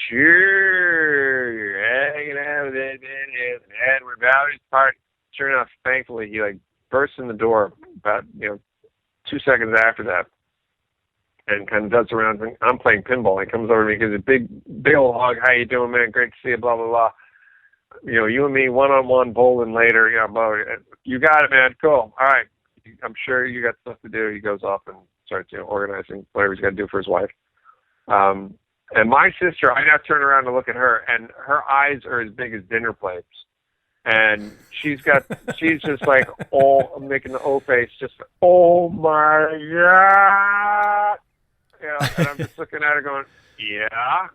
sure, you're hanging out with Ed Van Halen, and we're about his party." Sure enough, thankfully, he bursts in the door about 2 seconds after that, and kind of does around. I'm playing pinball. He comes over to me, gives a big old hug. "How you doing, man? Great to see you." Blah blah blah. You and me, one-on-one bowling later. You got it, man. Cool. All right. I'm sure you got stuff to do. He goes off and starts, organizing whatever he's got to do for his wife. And my sister, I now turn around to look at her, and her eyes are as big as dinner plates. And she's just like all making the O face, just, "Oh my God." And I'm just looking at her going, "Yeah."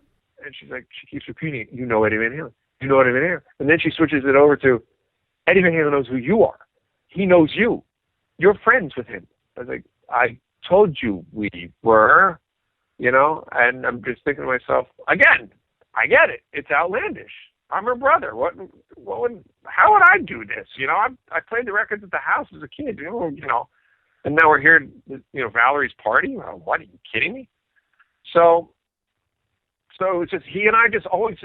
And she's like, she keeps repeating, Eddie Van Halen. You know Eddie Van Halen. And then she switches it over to, "Eddie Van Halen knows who you are. He knows you. You're friends with him." I was like, "I told you we were," and I'm just thinking to myself, again, I get it. It's outlandish. I'm her brother. How would I do this? I played the records at the house as a kid, and now we're here at, Valerie's party. What, are you kidding me? So it's just, he and I just always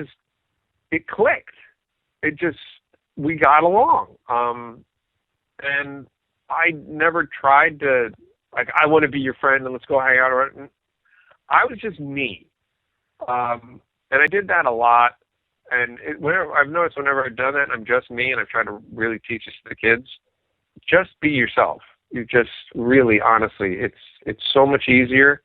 it clicked. We got along. And I never tried to, I want to be your friend and let's go hang out. I was just me. And I did that a lot. And I've noticed whenever I've done that, I'm just me, and I've tried to really teach this to the kids. Just be yourself. You just really, honestly, it's so much easier.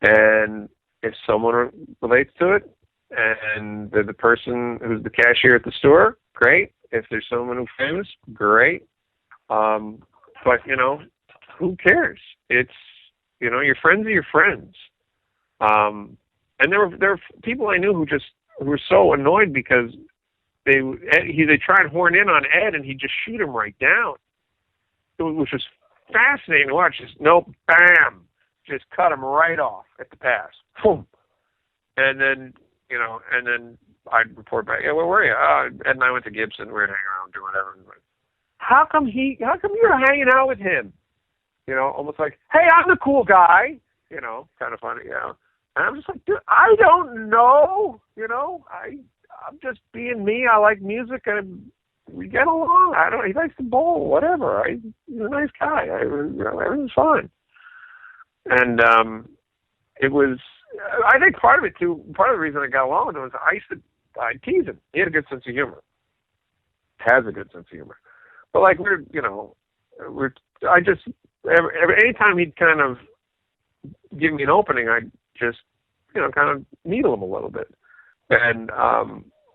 And if someone relates to it, and they're the person who's the cashier at the store, great. If there's someone who's famous, great. But who cares? It's, your friends are your friends. And there were people I knew who were so annoyed because they try and horn in on Ed, and he'd just shoot him right down. Which was fascinating to watch. Just, nope, bam, just cut him right off at the pass. Boom. And then, I'd report back, "Yeah, where were you?" Ed and I went to Gibson. We were hanging around, doing whatever. How come you're hanging out with him? Almost like, "Hey, I'm the cool guy." Kind of funny, And I'm just like, "Dude, I don't know. I'm just being me. I like music, and we get along. He likes to bowl, whatever. He's a nice guy. Everything's fine." And it was, I think part of it too, part of the reason I got along with him was I'd tease him. He had a good sense of humor. Has a good sense of humor. But like anytime he'd kind of give me an opening, I'd just, kind of needle him a little bit. And,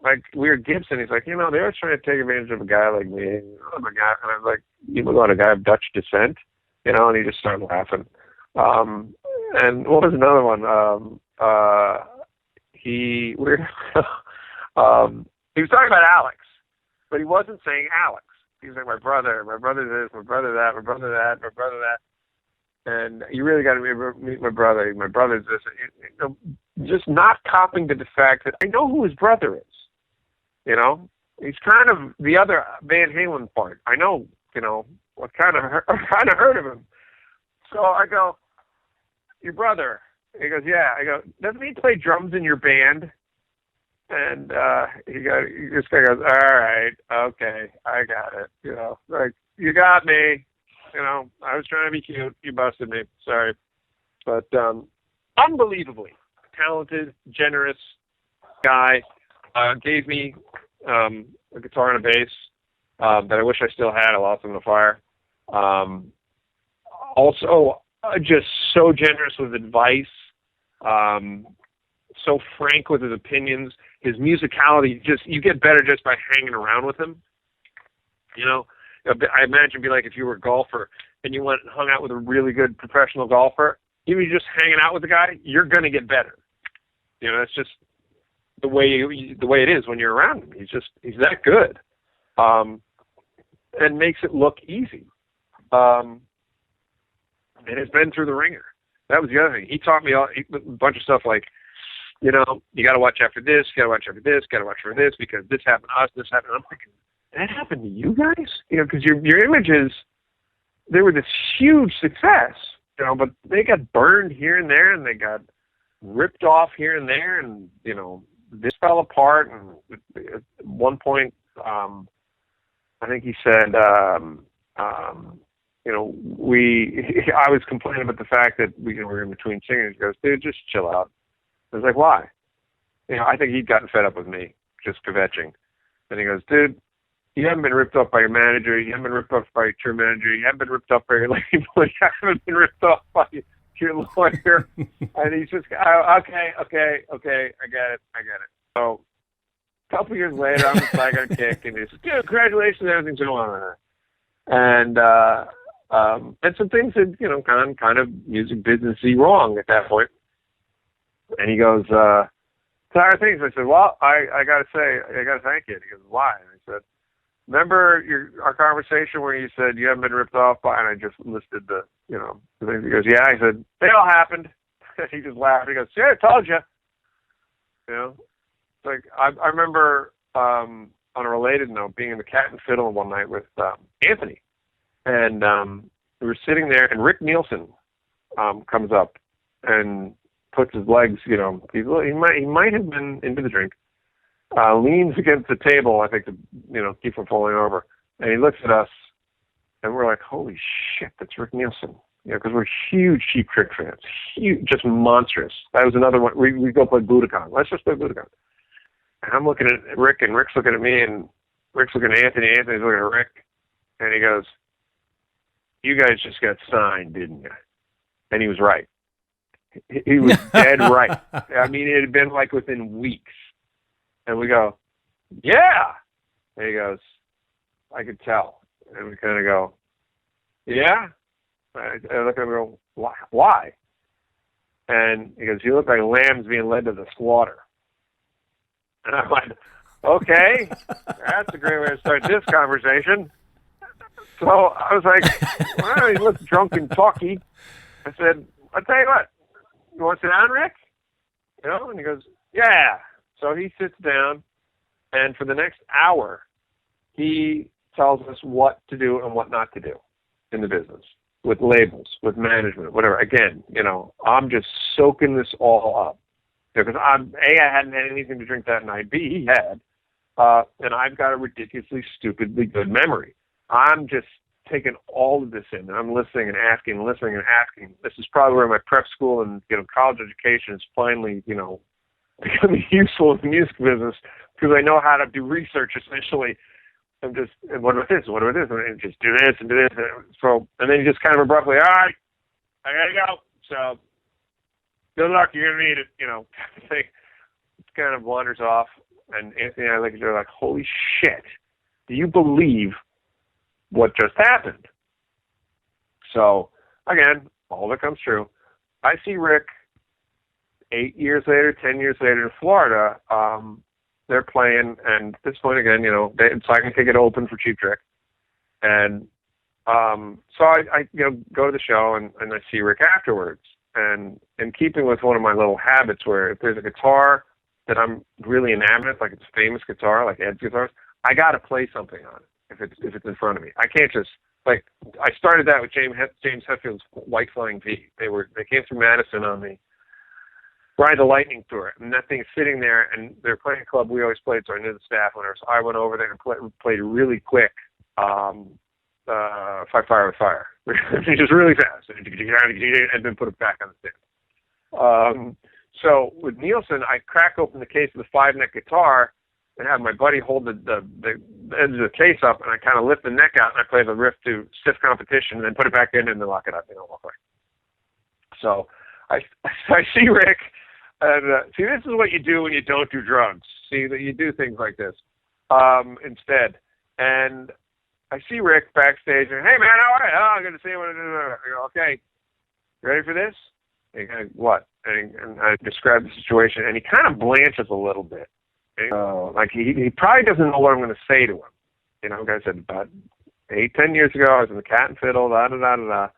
like we were Gibson, he's like, they were trying to take advantage of a guy like me. I'm a guy, and I was like, you look like a guy of Dutch descent, and he just started laughing. And what was another one? He was talking about Alex, but he wasn't saying Alex. He was like, my brother this, my brother that, my brother that, my brother that. And you really got to meet my brother. My brother's this. Just not copping to the fact that I know who his brother is. He's kind of the other Van Halen part. I know, what kind of heard of him. So I go, your brother. He goes, yeah. I go, doesn't he play drums in your band? And this guy goes, all right, okay, I got it. Like, you got me. I was trying to be cute. You busted me. Sorry. But unbelievably talented, generous guy. Gave me a guitar and a bass that I wish I still had. I lost them in a fire. Also, just so generous with advice, so frank with his opinions. His musicality, you get better just by hanging around with him. I imagine it'd be like if you were a golfer and you went and hung out with a really good professional golfer. Even just hanging out with the guy, you're going to get better. That's just the way it is when you're around him. He's that good, and makes it look easy. And it's been through the ringer. That was the other thing. He taught me a bunch of stuff like, you got to watch after this, you got to watch after this, got to watch for this because this happened to us, this happened. I'm thinking, that happened to you guys? Because your images, they were this huge success, but they got burned here and there, and they got ripped off here and there, and this fell apart. And at one point, I think he said, I was complaining about the fact that we were in between singing. He goes, dude, just chill out. I was like, why? I think he'd gotten fed up with me just kvetching. And he goes, dude, you haven't been ripped off by your manager. You haven't been ripped off by your tour manager. You haven't been ripped off by your label. You haven't been ripped off by your lawyer. And he's just, okay, I get it. So a couple years later, I'm in Saigon Kick, and he's like, dude, congratulations, everything's going on. And some things that, kind of music businessy wrong at that point. And he goes, how are things? I said, well, I got to thank you. And he goes, why? And I said, remember our conversation where you said you haven't been ripped off by, and I just listed the things. He goes, yeah. I said, they all happened. He just laughed. He goes, yeah, I told you. Like I remember on a related note, being in the Cat and Fiddle one night with Anthony, and we were sitting there, and Rick Nielsen comes up and puts his legs, he might have been into the drink, leans against the table, I think, to keep from falling over, and he looks at us, and we're like, holy shit, that's Rick Nielsen, because we're huge Cheap Trick fans, huge, just monstrous. That was another one. We go play Budokan. Let's just play Budokan. And I'm looking at Rick, and Rick's looking at me, and Rick's looking at Anthony, Anthony's looking at Rick, and he goes, you guys just got signed, didn't you? And he was right. He was dead right. I mean, it had been like within weeks. And we go, yeah. And he goes, I could tell. And we kind of go, yeah. I look at him and go, why? And he goes, you look like lambs being led to the slaughter. And I went, okay, that's a great way to start this conversation. So I was like, well, he looks drunk and talky. I said, I'll tell you what. You want to sit down, Rick? And he goes, yeah. So he sits down, and for the next hour, he tells us what to do and what not to do in the business, with labels, with management, whatever. Again, I'm just soaking this all up. Because I hadn't had anything to drink that night. B, he had. And I've got a ridiculously, stupidly good memory. I'm just taking all of this in, and I'm listening and asking and listening and asking. This is probably where my prep school and college education is finally, becoming useful in the music business, because I know how to do research essentially. And what about this? What about this? And just do this and do this. And then you just kind of abruptly, all right, I gotta go. So good luck. You're gonna need it. Thing. It kind of wanders off. And Anthony and I look at each other like, holy shit! Do you believe what just happened? So again, all of it comes true. I see Rick 8 years later, 10 years later in Florida. They're playing, and at this point again, Saigon Kick it open for Cheap Trick, and so I go to the show and I see Rick afterwards, and in keeping with one of my little habits, where if there's a guitar that I'm really enamored with, like it's a famous guitar, like Ed's guitars, I got to play something on it if it's in front of me. I can't just I started that with James Hetfield's White Flying V. They came through Madison on the Ride the Lightning tour, and that thing's sitting there, and they're playing a club we always played, so I knew the staff owners. So I went over there and played really quick, Fight Fire with Fire, just really fast, and then put it back on the stand. So with Nielsen, I crack open the case of the 5-neck guitar and have my buddy hold the edge of the case up, and I kind of lift the neck out, and I play the riff to Stiff Competition, and then put it back in, and then lock it up, walk away. So I see Rick. And see, this is what you do when you don't do drugs. See, that you do things like this instead. And I see Rick backstage, and hey man, all right, I'm going to see what I do. I go, okay, ready for this? And he goes, what? And I describe the situation, and he kind of blanches a little bit. Like he probably doesn't know what I'm going to say to him. Like I said, about 8-10 years ago, I was in the Cat and Fiddle, da-da-da-da-da.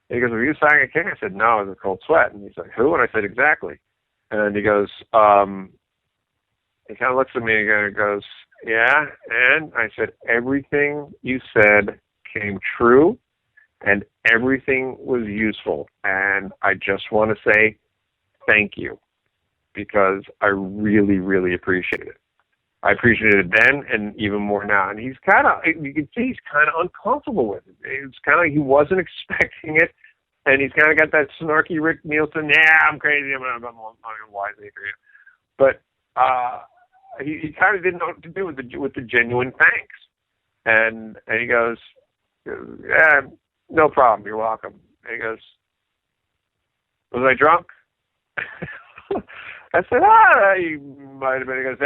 He goes, were you Saigon Kick? I said, no, it was a Cold Sweat. And he's like, who? And I said, exactly. And he goes, he kind of looks at me and goes, yeah. And I said, everything you said came true, and everything was useful. And I just want to say thank you, because I really, really appreciate it. I appreciated it then and even more now. And you can see he's kind of uncomfortable with it. It's kind of like he wasn't expecting it. And he's kind of got that snarky Rick Nielsen, yeah, I'm crazy, I'm going to wise for you. But he kind of didn't know what to do with the genuine thanks. And he goes, yeah, no problem, you're welcome. And he goes, was I drunk? I said, you might have been. He goes,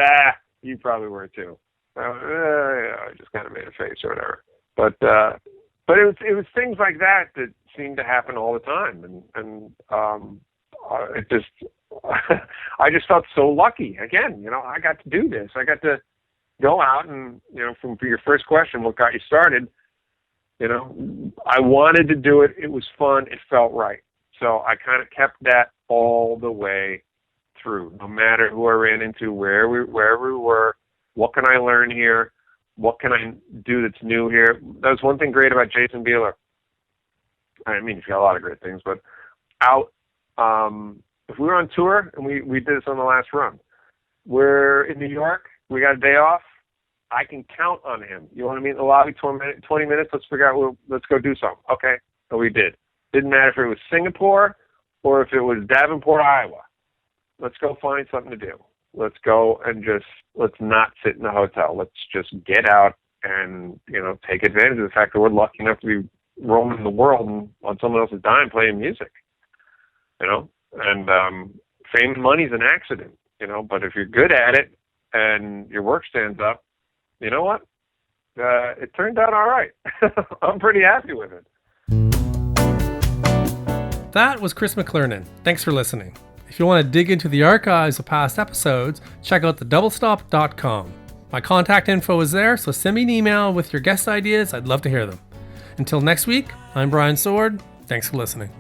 you probably were too. I just kind of made a face or whatever. But it was things like that seemed to happen all the time, and it just I just felt so lucky. Again, I got to do this. I got to go out and from your first question, what got you started? I wanted to do it. It was fun. It felt right. So I kind of kept that all the way through, no matter who I ran into, wherever we were. What can I learn here? What can I do that's new here? That was one thing great about Jason Bieler. I mean, he's got a lot of great things, but if we were on tour, and we did this on the last run, we're in New York, we got a day off, I can count on him. You want to meet in the lobby 20 minutes? Let's figure out, let's go do something. Okay, so we did. Didn't matter if it was Singapore or if it was Davenport, Iowa. Let's go find something to do. Let's go and let's not sit in the hotel. Let's just get out and, take advantage of the fact that we're lucky enough to be roaming the world and on someone else's dime playing music, and fame and money's an accident, but if you're good at it and your work stands up, you know what? It turned out all right. I'm pretty happy with it. That was Chris McLernon. Thanks for listening. If you want to dig into the archives of past episodes, check out thedoubletop.com. My contact info is there, so send me an email with your guest ideas. I'd love to hear them. Until next week, I'm Brian Sword. Thanks for listening.